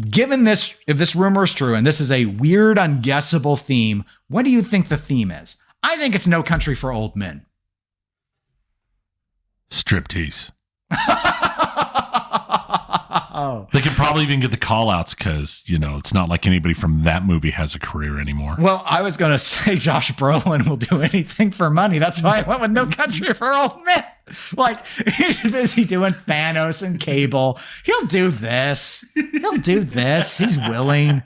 given this, if this rumor is true and this is a weird, unguessable theme, what do you think the theme is? I think it's No Country for Old Men. Striptease. They could probably even get the call outs because, it's not like anybody from that movie has a career anymore. Well, I was going to say Josh Brolin will do anything for money. That's why I went with No Country for Old Men. Like, he's busy doing Thanos and Cable. He'll do this. He's willing.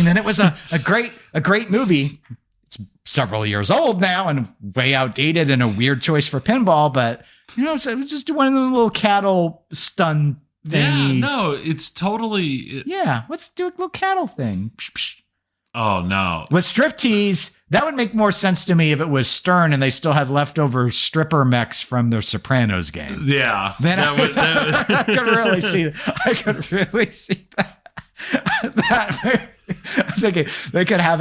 And it was a great movie. It's several years old now and way outdated and a weird choice for pinball, but so it was just one of the little cattle stun thingies. Yeah, no, it's totally. Let's do a little cattle thing. Oh, no. With striptease, that would make more sense to me if it was Stern and they still had leftover stripper mechs from their Sopranos game. Yeah. Then I could really see that. I'm thinking they could have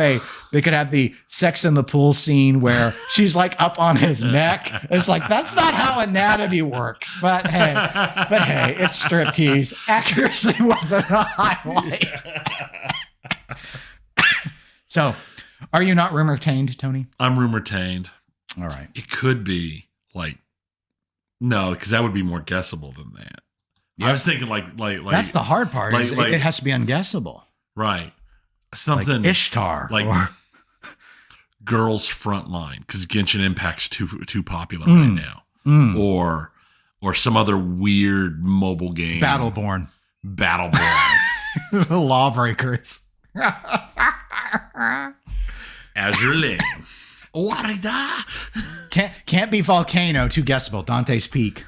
the sex in the pool scene where she's like up on his neck. It's like, that's not how anatomy works. But hey, it's striptease. Accuracy wasn't a highlight. So, are you not rumor-tained, Tony? I'm rumor-tained. All right. It could be no, because that would be more guessable than that. Yeah. I was thinking like that's the hard part. It has to be unguessable. Right. Something like Ishtar, or Girls Frontline, because Genshin Impact's too popular right now, or some other weird mobile game. Battleborn. The Lawbreakers. Azure Lane. Warida. Can't be Volcano. Too guessable. Dante's Peak.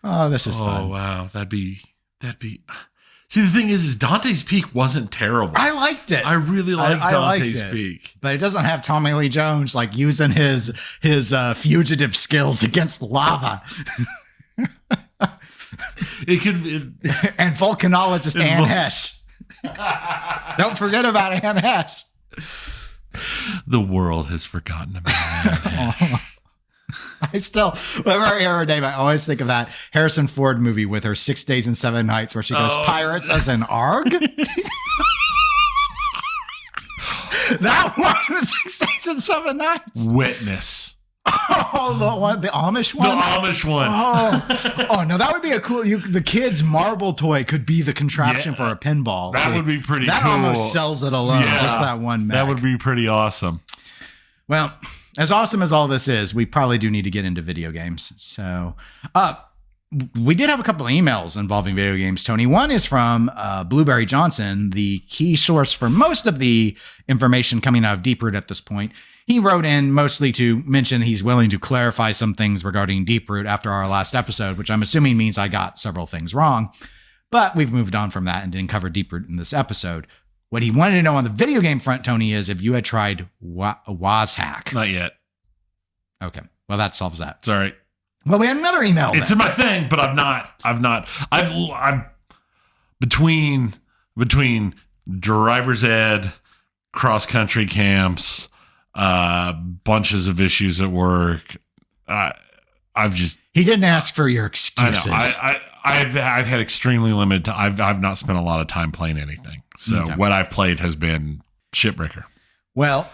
Oh, this is fun. Oh wow, that'd be. See, the thing is Dante's Peak wasn't terrible. I liked it. I really liked Dante's Peak, but it doesn't have Tommy Lee Jones using his fugitive skills against lava. And volcanologist Anne Hesh. Don't forget about Anne Hesh. The world has forgotten about Anne Hesh. I still, whenever I hear her name, I always think of that Harrison Ford movie with her 6 Days and 7 Nights where she goes, pirates as in ARG? That one, 6 Days and 7 Nights. Witness. Oh, the Amish one? The Amish one. Oh, no, that would be a cool, the kid's marble toy could be the contraption for a pinball. That would be pretty cool. That almost sells it alone, just that one mech. That would be pretty awesome. Well, as awesome as all this is, we probably do need to get into video games. So, we did have a couple of emails involving video games, Tony. One is from Blueberry Johnson, the key source for most of the information coming out of Deeproot at this point. He wrote in mostly to mention he's willing to clarify some things regarding Deeproot after our last episode, which I'm assuming means I got several things wrong. But we've moved on from that and didn't cover Deeproot in this episode. What he wanted to know on the video game front, Tony, is if you had tried WazHack. Not yet. Okay. Well, that solves that. It's all right. Well, we had another email. It's in my thing, but I'm between driver's ed, cross country camps, bunches of issues at work. He didn't ask for your excuses. I know. I've had extremely limited. I've not spent a lot of time playing anything. So what I've played has been shitbreaker. Well,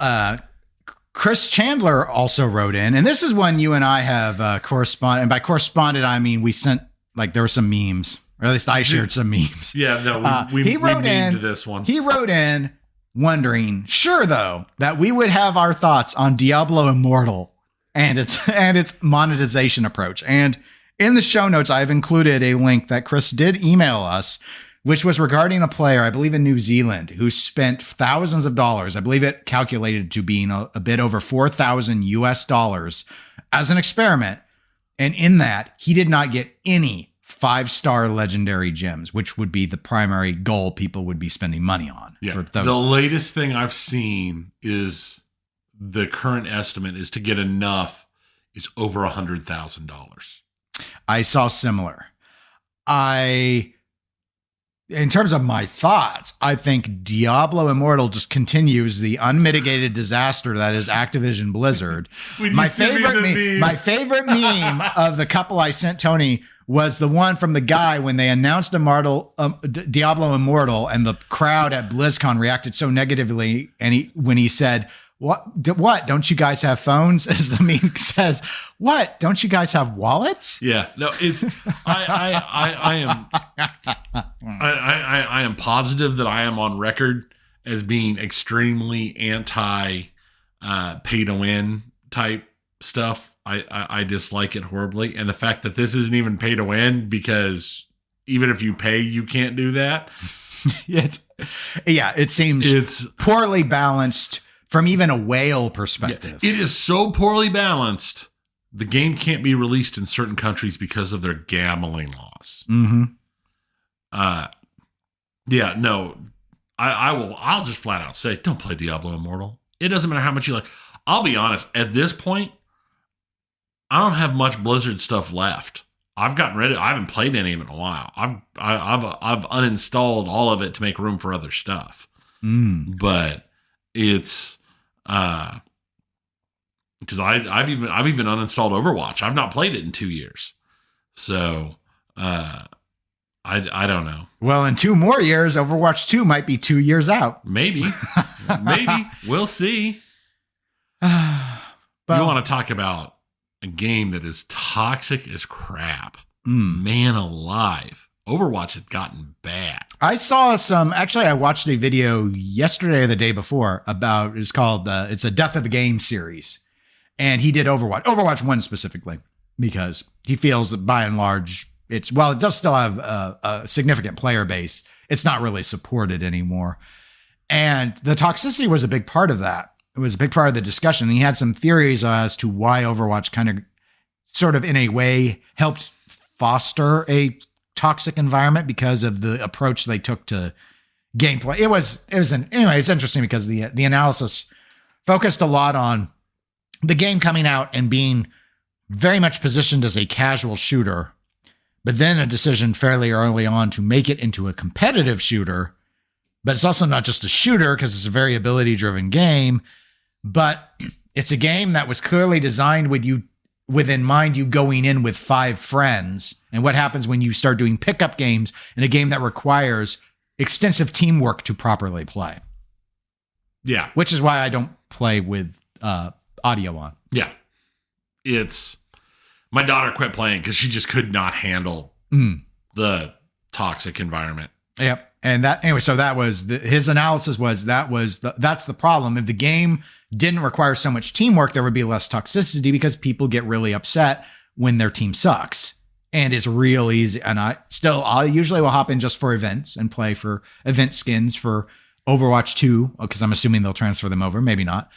Chris Chandler also wrote in, and this is one you and I have corresponded. And by corresponded, I mean we sent there were some memes, or at least I shared some memes. Yeah, no, we memed this one. He wrote in wondering, sure though, that we would have our thoughts on Diablo Immortal and its monetization approach. And in the show notes, I've included a link that Chris did email us, which was regarding a player, I believe in New Zealand, who spent thousands of dollars. I believe it calculated to being a bit over 4,000 US dollars as an experiment. And in that, he did not get any 5-star legendary gems, which would be the primary goal people would be spending money on. Yeah. The latest thing I've seen is the current estimate is to get enough is over $100,000. I saw similar. In terms of my thoughts, I think Diablo Immortal just continues the unmitigated disaster that is Activision Blizzard. My favorite meme of the couple I sent Tony was the one from the guy when they announced Diablo Immortal and the crowd at BlizzCon reacted so negatively, and when he said, What? Don't you guys have phones? As the meme says, what? Don't you guys have wallets? Yeah, no, it's I am positive that I am on record as being extremely anti pay to win type stuff. I dislike it horribly. And the fact that this isn't even pay to win, because even if you pay, you can't do that. It seems it's poorly balanced from even a whale perspective. Yeah, it is so poorly balanced. The game can't be released in certain countries because of their gambling laws. Mm-hmm. I'll just flat out say, don't play Diablo Immortal. It doesn't matter how much you like. I'll be honest, at this point, I don't have much Blizzard stuff left. I've gotten rid of it. I haven't played any of it in a while. I've uninstalled all of it to make room for other stuff. But it's because I've even uninstalled Overwatch. I've not played it in 2 years. So I don't know. Well, in 2 more years, Overwatch 2 might be 2 years out. Maybe. We'll see. But, you want to talk about a game that is toxic as crap. Man alive. Overwatch had gotten bad. I saw I watched a video yesterday or the day before about, it's called, it's a Death of the Game series. And he did Overwatch 1 specifically, because he feels that by and large, it does still have a significant player base. It's not really supported anymore. And the toxicity was a big part of that. It was a big part of the discussion. And he had some theories as to why Overwatch kind of sort of in a way helped foster a toxic environment because of the approach they took to gameplay. It's interesting because the analysis focused a lot on the game coming out and being very much positioned as a casual shooter, but then a decision fairly early on to make it into a competitive shooter. But it's also not just a shooter because it's a very ability-driven game, but it's a game that was clearly designed within mind you going in with 5 friends. And what happens when you start doing pickup games in a game that requires extensive teamwork to properly play. Yeah. Which is why I don't play with audio on. Yeah. My daughter quit playing because she just could not handle the toxic environment. Yep. And so that was his analysis was that's the problem. If the game didn't require so much teamwork, there would be less toxicity because people get really upset when their team sucks. And it's real easy. And I usually will hop in just for events and play for event skins for Overwatch 2, because I'm assuming they'll transfer them over. Maybe not.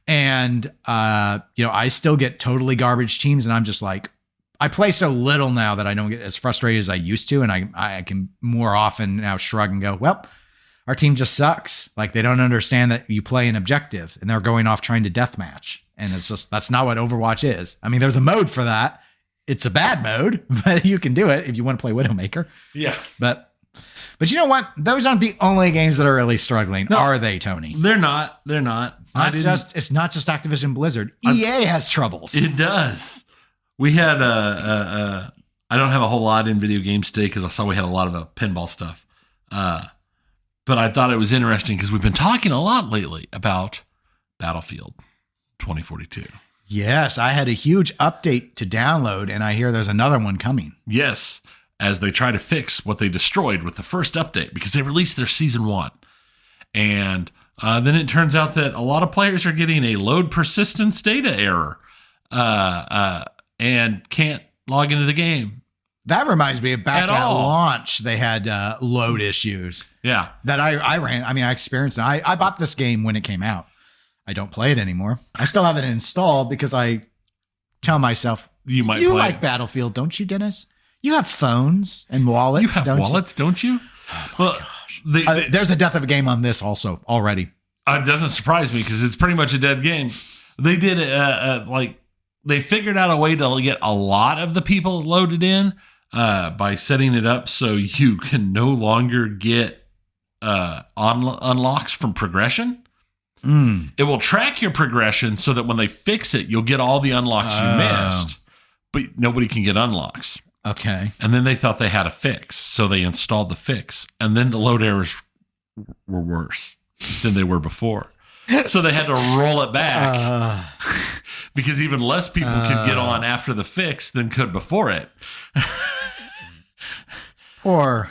And, I still get totally garbage teams, and I'm just like, I play so little now that I don't get as frustrated as I used to. And I can more often now shrug and go, well, our team just sucks. Like, they don't understand that you play an objective and they're going off trying to deathmatch. And it's just, that's not what Overwatch is. I mean, there's a mode for that. It's a bad mode, but you can do it if you want to play Widowmaker. Yeah. But you know what? Those aren't the only games that are really struggling, are they, Tony? They're not. It's not just Activision Blizzard. EA has troubles. It does. We had I don't have a whole lot in video games today because I saw we had a lot of pinball stuff. But I thought it was interesting because we've been talking a lot lately about Battlefield 2042. Yes, I had a huge update to download, and I hear there's another one coming. Yes, as they try to fix what they destroyed with the first update, because they released their season 1. And then it turns out that a lot of players are getting a load persistence data error and can't log into the game. That reminds me of back at launch, they had load issues. Yeah. That I ran. I mean, I experienced it. I bought this game when it came out. I don't play it anymore. I still have it installed because I tell myself, you like Battlefield, don't you, Dennis? You have phones and wallets. You have wallets, don't you? Oh my gosh. There's a death of a game on this also already. It doesn't surprise me because it's pretty much a dead game. They did they figured out a way to get a lot of the people loaded in by setting it up so you can no longer get unlocks from progression. It will track your progression so that when they fix it, you'll get all the unlocks you missed, but nobody can get unlocks. Okay. And then they thought they had a fix, so they installed the fix, and then the load errors were worse than they were before. So they had to roll it back because even less people could get on after the fix than could before it. Poor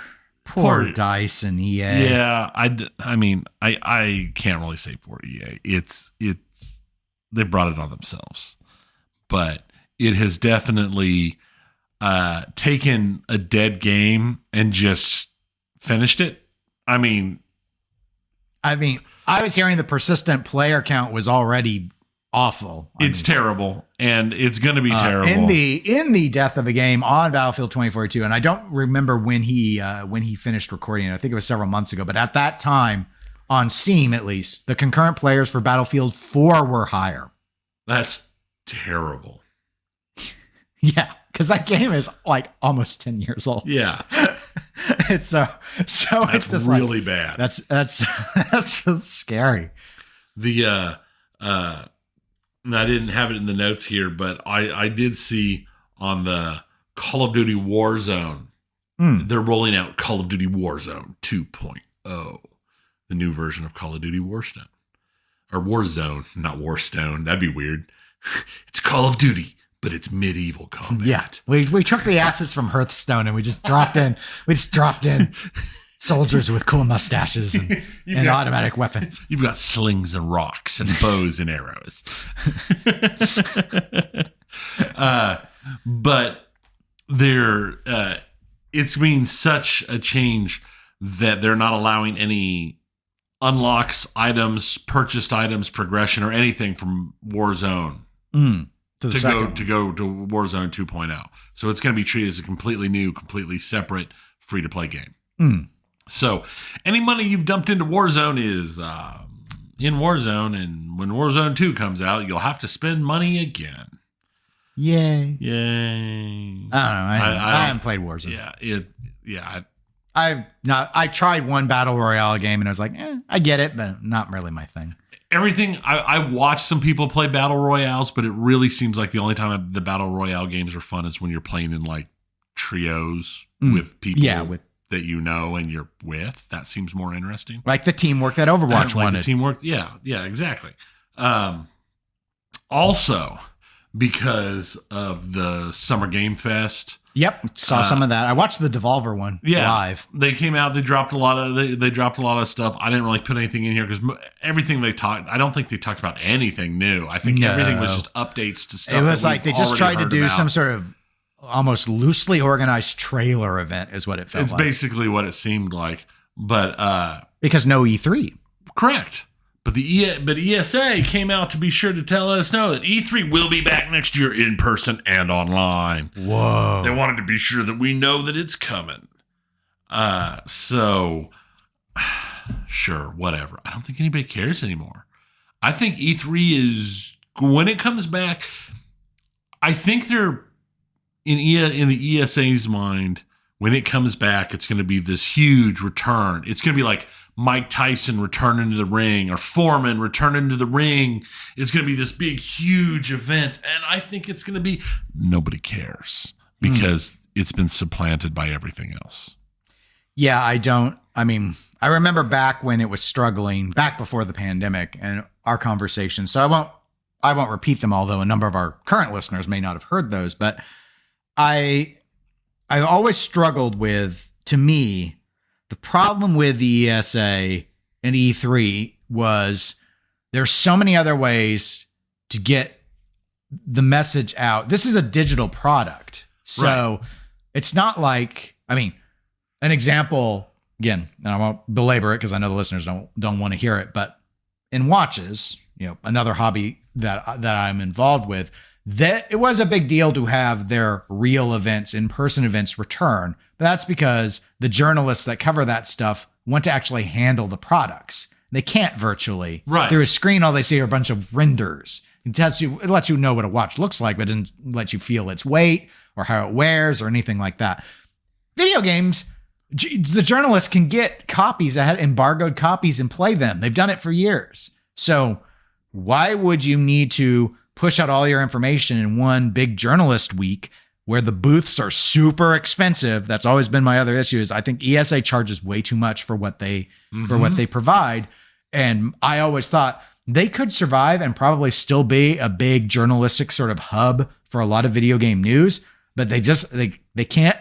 DICE and EA. Yeah, I mean, I can't really say poor EA. It's they brought it on themselves. But it has definitely taken a dead game and just finished it. I mean, I was hearing the persistent player count was already awful. It's terrible, and it's going to be terrible. In the death of a game on Battlefield 2042, and I don't remember when he finished recording it. I think it was several months ago, but at that time, on Steam at least, the concurrent players for Battlefield 4 were higher. That's terrible. Yeah, because that game is like almost 10 years old. Yeah. It's so That's it's just really like, bad. That's just scary. The and I didn't have it in the notes here, but I did see on the Call of Duty Warzone, they're rolling out Call of Duty Warzone 2.0, the new version of Call of Duty Warzone. Or Warzone, not Warstone. That'd be weird. It's Call of Duty, but it's medieval combat. Yeah, we took the assets from Hearthstone and we just dropped in soldiers with cool mustaches and automatic weapons. You've got slings and rocks and bows and arrows. But it's been such a change that they're not allowing any unlocks, items, purchased items, progression, or anything from Warzone to go to Warzone 2.0. So it's going to be treated as a completely new, completely separate, free-to-play game. So any money you've dumped into Warzone is in Warzone, and when Warzone 2 comes out, you'll have to spend money again. Yay. Yay. I don't know. I haven't played Warzone. I tried one battle royale game and I was like, I get it, but not really my thing. Everything I watched some people play battle royales, but it really seems like the only time the battle royale games are fun is when you're playing in like trios with people that you know and you're with. That seems more interesting. Like the teamwork that Overwatch wanted. The teamwork, yeah, exactly. Also, because of the Summer Game Fest. Yep, saw some of that. I watched the Devolver one live. They came out. They dropped a lot of stuff. I didn't really put anything in here because everything they talked. I don't think they talked about anything new. I think everything was just updates to stuff. It was like they just tried to do some sort of almost loosely organized trailer event, is what it felt like. It's basically what it seemed like, but because no E3, correct. But ESA came out to be sure to tell us that E3 will be back next year in person and online. Whoa. They wanted to be sure that we know that it's coming. So, sure, whatever. I don't think anybody cares anymore. I think E3 is, when it comes back, I think they're, in the ESA's mind, when it comes back, it's going to be this huge return. It's going to be like Mike Tyson returning to the ring or Foreman returning to the ring. It's going to be this big, huge event. And I think it's going to be, nobody cares because it's been supplanted by everything else. Yeah, I remember back when it was struggling, back before the pandemic and our conversation. So I won't repeat them, although a number of our current listeners may not have heard those, but I always struggled with, to me, the problem with the ESA and E3 was there's so many other ways to get the message out. This is a digital product. So It's not like, an example, again, and I won't belabor it because I know the listeners don't want to hear it, but in watches, another hobby that I'm involved with, that it was a big deal to have their real events, in-person events return. But that's because the journalists that cover that stuff want to actually handle the products. They can't virtually. Right. Through a screen, all they see are a bunch of renders. It lets you know what a watch looks like, but it doesn't let you feel its weight or how it wears or anything like that. Video games, the journalists can get copies, embargoed copies, and play them. They've done it for years. So why would you need to push out all your information in one big journalist week where the booths are super expensive? That's always been my other issue. Is I think ESA charges way too much for what they provide. And I always thought they could survive and probably still be a big journalistic sort of hub for a lot of video game news, but they can't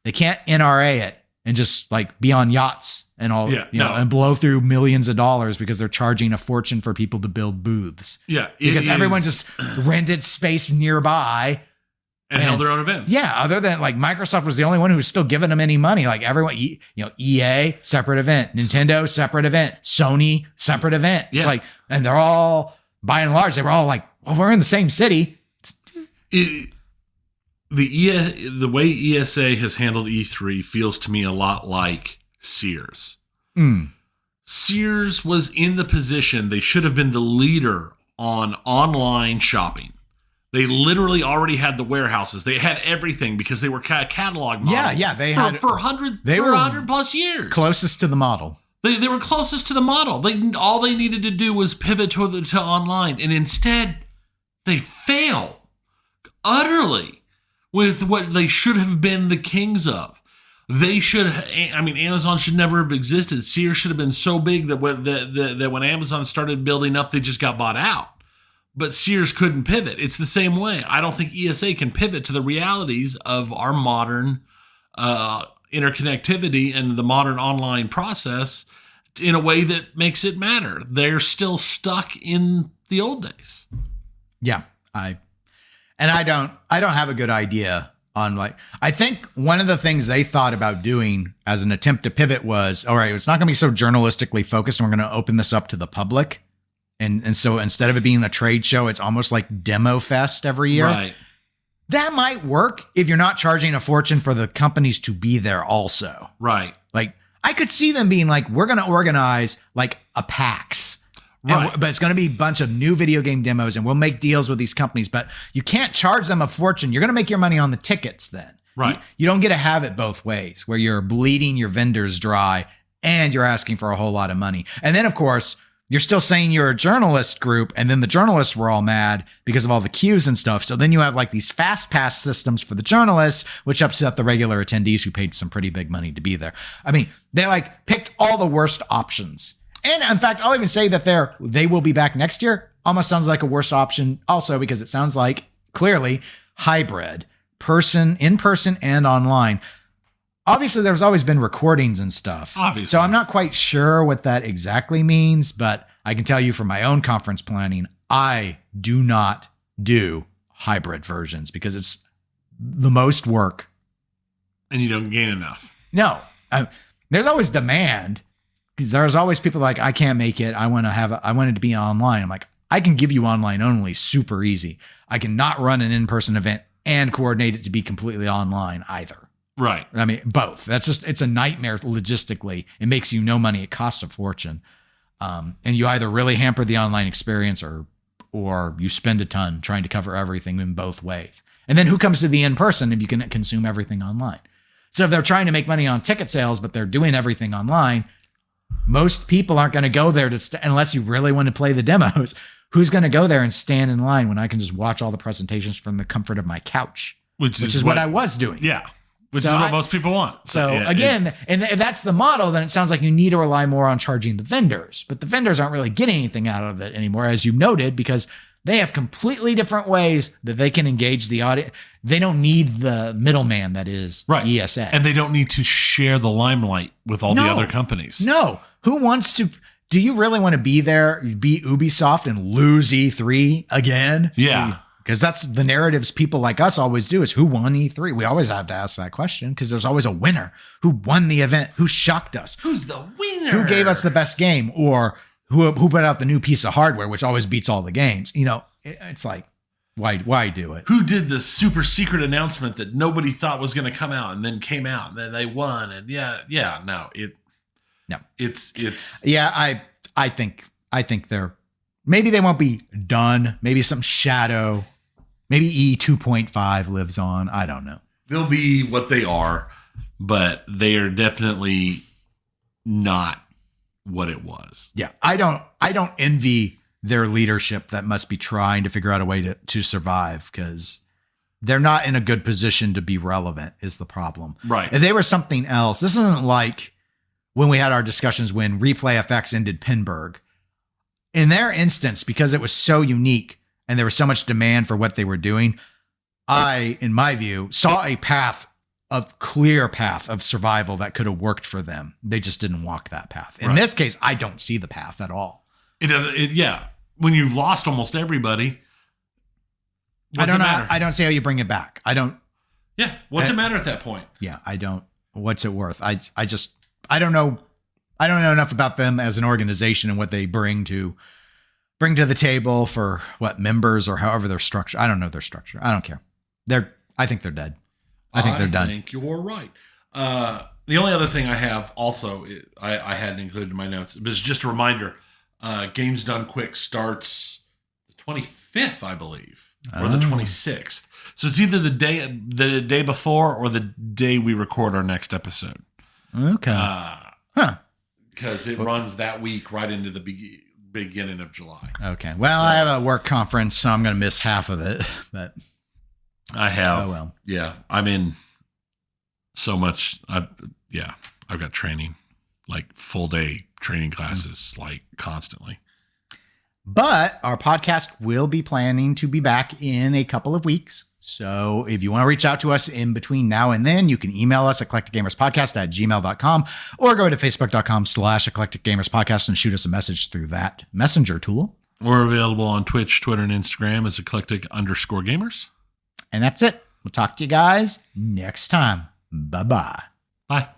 NRA it and just like be on yachts and all, Yeah, you know, no. and blow through millions of dollars because they're charging a fortune for people to build booths. Yeah. Because everyone just rented space nearby. and held their own events. Yeah, other than like Microsoft was the only one who was still giving them any money. Like everyone, EA, separate event, Nintendo, separate event, Sony, separate event. It's Yeah. like, and they're all, by and large, they were all like, well, we're in the same city. The way ESA has handled E3 feels to me a lot like Sears. Sears was in the position they should have been the leader on online shopping. They literally already had the warehouses. They had everything because they were catalog model. Yeah, they for, had for hundreds, they for were 100 plus years. Closest to the model. They were closest to the model. All they needed to do was pivot to online, and instead they fail utterly with what they should have been the kings of. They should. Amazon should never have existed. Sears should have been so big that when Amazon started building up, they just got bought out. But Sears couldn't pivot. It's the same way. I don't think ESA can pivot to the realities of our modern interconnectivity and the modern online process in a way that makes it matter. They're still stuck in the old days. Yeah, I don't have a good idea on like, I think one of the things they thought about doing as an attempt to pivot was, all right, it's not going to be so journalistically focused, and we're going to open this up to the public. And so instead of it being a trade show, it's almost like Demo Fest every year. Right. That might work if you're not charging a fortune for the companies to be there also. Right. Like, I could see them being like, we're going to organize like a PAX. Right. But it's going to be a bunch of new video game demos, and we'll make deals with these companies. But you can't charge them a fortune. You're going to make your money on the tickets then. Right. You don't get to have it both ways, where you're bleeding your vendors dry and you're asking for a whole lot of money. And then, of course, you're still saying you're a journalist group, and then the journalists were all mad because of all the queues and stuff. So then you have like these fast pass systems for the journalists, which upset the regular attendees who paid some pretty big money to be there. I mean, they like picked all the worst options. And in fact, I'll even say that they will be back next year. Almost sounds like a worse option also, because it sounds like clearly hybrid, in person and online. Obviously, there's always been recordings and stuff. Obviously. So I'm not quite sure what that exactly means, but I can tell you from my own conference planning, I do not do hybrid versions because it's the most work. And you don't gain enough. No, there's always demand, because there's always people like, I can't make it. I want it to be online. I'm like, I can give you online only super easy. I can not run an in-person event and coordinate it to be completely online either. Right. I mean, both. It's a nightmare logistically. It makes you no money. It costs a fortune. And you either really hamper the online experience or you spend a ton trying to cover everything in both ways. And then who comes to the in-person if you can consume everything online? So if they're trying to make money on ticket sales, but they're doing everything online, most people aren't going to go there unless you really want to play the demos. Who's going to go there and stand in line when I can just watch all the presentations from the comfort of my couch? Which is what I was doing. Yeah. Which is what most people want. So yeah, again, and if that's the model, then it sounds like you need to rely more on charging the vendors. But the vendors aren't really getting anything out of it anymore, as you noted, because they have completely different ways that they can engage the audience. They don't need the middleman that is ESA. And they don't need to share the limelight with all the other companies. No. Who wants to? Do you really want to be there, be Ubisoft and lose E3 again? Yeah. Because that's the narratives people like us always do, is who won E3? We always have to ask that question because there's always a winner. Who won the event? Who shocked us? Who's the winner? Who gave us the best game? Or who put out the new piece of hardware, which always beats all the games? You know, it's like, why do it? Who did the super secret announcement that nobody thought was going to come out and then came out and then they won? And I think maybe they won't be done. Maybe some shadow. Maybe E 2.5 lives on. I don't know. They'll be what they are, but they are definitely not what it was. Yeah. I don't envy their leadership that must be trying to figure out a way to survive, because they're not in a good position to be relevant is the problem. Right. If they were something else, this isn't like when we had our discussions when Replay FX ended Pinburg. In their instance, because it was so unique and there was so much demand for what they were doing, I, in my view, saw a path a clear path of survival that could have worked for them. They just didn't walk that path. In Right. this case, I don't see the path at all. It doesn't. Yeah. When you've lost almost everybody, what's it matter? I don't see how you bring it back. I don't. Yeah. What's it matter at that point? Yeah, I don't. What's it worth? I don't know. I don't know enough about them as an organization and what they bring to the table for what members or however they're structured. I don't know their structure. I don't care. I think they're dead. I think they're done. I think you're right. The only other thing I have also, I hadn't included in my notes, but it's just a reminder. Games Done Quick starts the 25th, I believe, or the 26th. So it's either the day before or the day we record our next episode. Okay. Because it runs that week right into the beginning of July. Okay. Well, I have a work conference, so I'm going to miss half of it. But I have. Oh, well. Yeah. I'm in so much. I've got training, like full day training classes, like constantly. But our podcast will be planning to be back in a couple of weeks. So if you want to reach out to us in between now and then, you can email us eclecticgamerspodcast@gmail.com or go to facebook.com/eclecticgamerspodcast and shoot us a message through that messenger tool. We're available on Twitch, Twitter, and Instagram as eclectic_gamers. And that's it. We'll talk to you guys next time. Bye-bye. Bye.